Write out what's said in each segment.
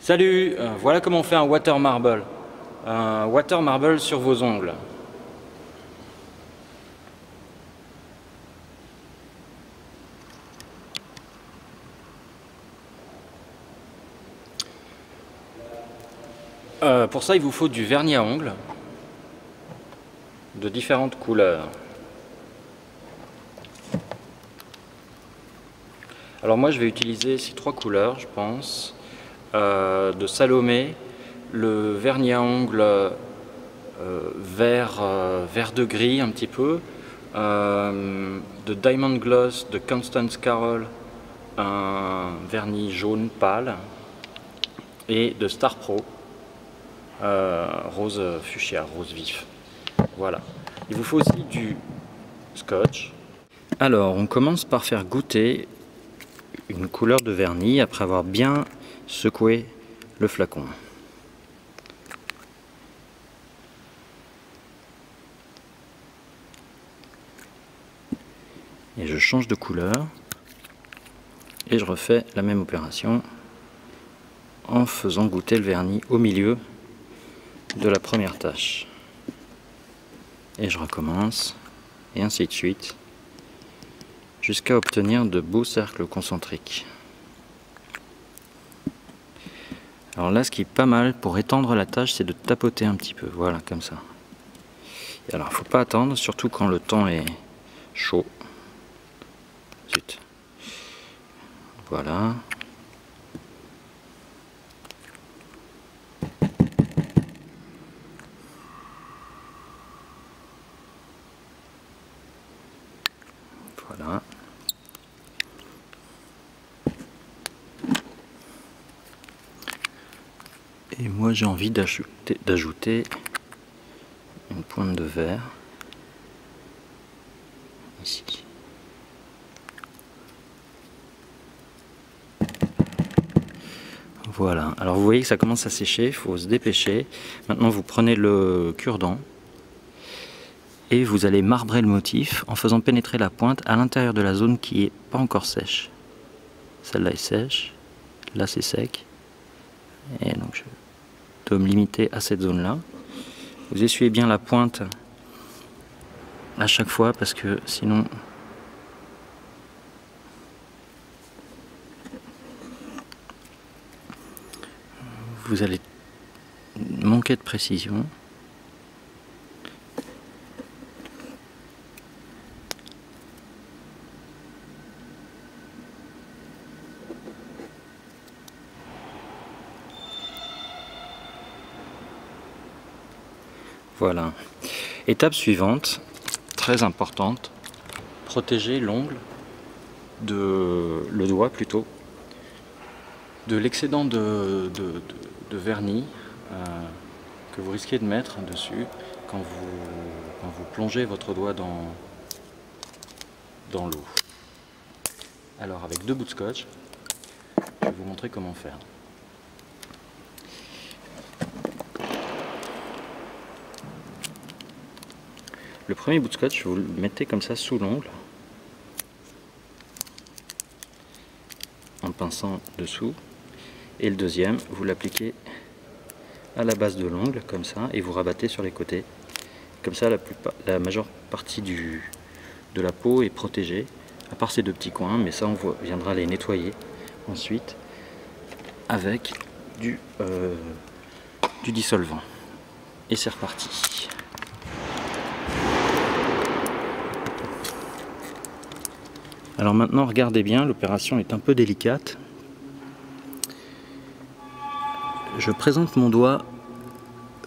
Salut, voilà comment on fait un water marble. Un water marble sur vos ongles. Pour ça, il vous faut du vernis à ongles de différentes couleurs. Alors moi, je vais utiliser ces trois couleurs, je pense. De Salomé, le vernis à ongles vert de gris un petit peu, de Diamond Gloss de Constance Carroll, un vernis jaune pâle, et de Star Pro, rose fuchsia, rose vif. Voilà. Il vous faut aussi du scotch. Alors, on commence par faire goûter une couleur de vernis après avoir bien secoué le flacon. Et je change de couleur et je refais la même opération en faisant goûter le vernis au milieu de la première tache. Et je recommence et ainsi de suite jusqu'à obtenir de beaux cercles concentriques. Alors là, ce qui est pas mal pour étendre la tâche, c'est de tapoter un petit peu, voilà, comme ça. Et alors, il ne faut pas attendre, surtout quand le temps est chaud. Zut. Voilà. Voilà. Et moi j'ai envie d'ajouter une pointe de vert ici. Voilà, alors vous voyez que ça commence à sécher, il faut se dépêcher. Maintenant vous prenez le cure-dent et vous allez marbrer le motif en faisant pénétrer la pointe à l'intérieur de la zone qui n'est pas encore sèche. Celle-là est sèche, là c'est sec. Et donc je dois me limiter à cette zone-là. Vous essuyez bien la pointe à chaque fois parce que sinon vous allez manquer de précision. Voilà. Étape suivante, très importante, protéger l'ongle, le doigt plutôt, de l'excédent de vernis que vous risquez de mettre dessus quand vous plongez votre doigt dans l'eau. Alors avec deux bouts de scotch, je vais vous montrer comment faire. Le premier bout de scotch, vous le mettez comme ça sous l'ongle, en pinçant dessous, et le deuxième, vous l'appliquez à la base de l'ongle, comme ça, et vous rabattez sur les côtés. Comme ça, la majeure partie de la peau est protégée, à part ces deux petits coins, mais ça, on viendra les nettoyer ensuite avec du dissolvant. Et c'est reparti. Alors maintenant, regardez bien, l'opération est un peu délicate. Je présente mon doigt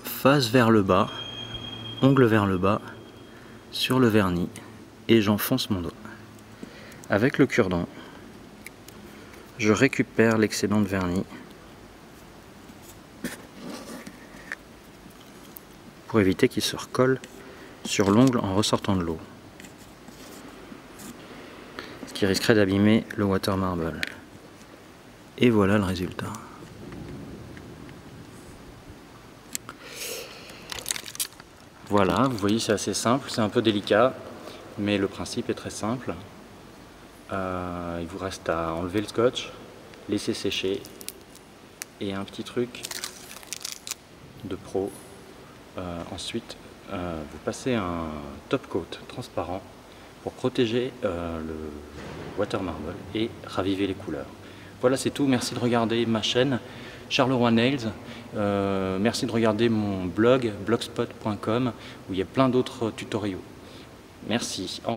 face vers le bas, ongle vers le bas, sur le vernis, et j'enfonce mon doigt. Avec le cure-dent, je récupère l'excédent de vernis pour éviter qu'il se recolle sur l'ongle en ressortant de l'eau, qui risquerait d'abîmer le water marble. Et voilà le résultat. Voilà, vous voyez, c'est assez simple, c'est un peu délicat, mais le principe est très simple. Il vous reste à enlever le scotch, laisser sécher Et un petit truc de pro, ensuite vous passez un top coat transparent pour protéger le water marble et raviver les couleurs. Voilà, c'est tout. Merci de regarder ma chaîne Charleroi Nails. Merci de regarder mon blog blogspot.com où il y a plein d'autres tutoriaux. Merci.